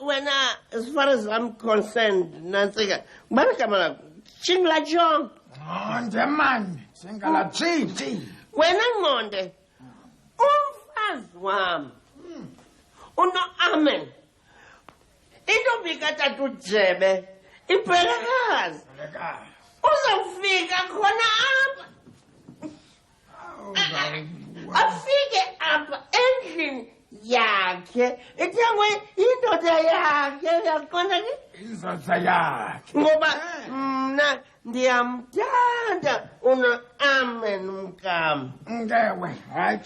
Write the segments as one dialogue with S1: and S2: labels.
S1: when as far as I'm concerned, Nansika, Marakamala, Chingla John.
S2: On the man, Singala Chi.
S1: When I'm on the Wam. Uno amen. Ito bikata tu jebe. Ipelekaz. Uzofika khona apha. Afike apha endlini yakhe. Ithengwe indoda yakhe yakona ke.
S2: Indoda yakhe.
S1: Ngoba mna ndiyamthanda una amen mkam.
S2: Ngewe, hayi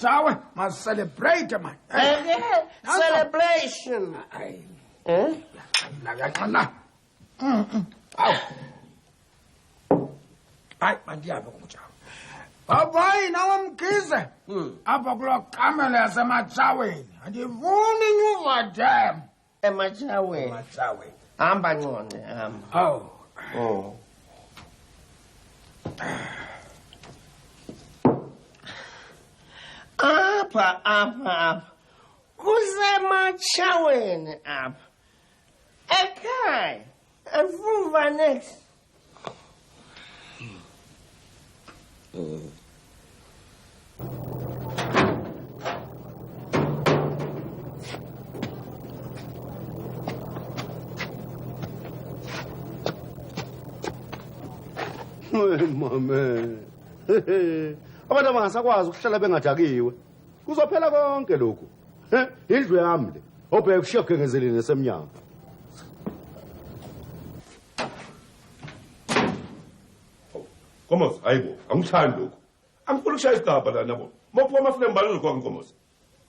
S2: must celebrate man.
S1: Celebration.
S2: Nakaqala. Aw. Hayi mandiyapha kumjawu. Babayi nawe mkhize. Apha kulo kamela yasematshaweni. Andifuni inyuva dem.
S1: Ematshaweni. Hamba ngqonde hamba. Oh. Apha. Kusematshaweni apha. Ekhaya. Evuva next.
S3: Mama. Abantu abangasakwazi ukuhlala bengajakiwe. Kuzophela konke lokhu. Indlu yami le. Obheka ushiyeke ngezelini esemnyango.
S4: Nkomosi, hayibo, angithandi lokho. Angifuni ukushaya isigaba la nabo. Mawuphuma amafilm balelo kwa Nkomosi.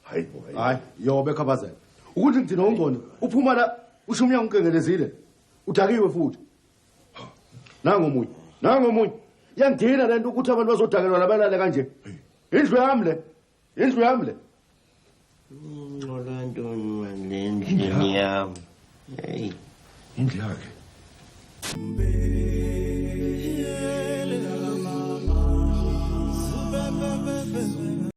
S4: Hayibo.
S3: Hayi, yobe khabazela. Ukuthi ngithina ongcono, uphuma la usho umnyango unkengelezile. Udakiwe futhi. Nangomunye. Yangithina lento ukuthi abantu bazodakelwa labalale kanje. Indlu yami le.
S1: Ngolando manje endlini yami. Hey.
S4: Indlu yakhe.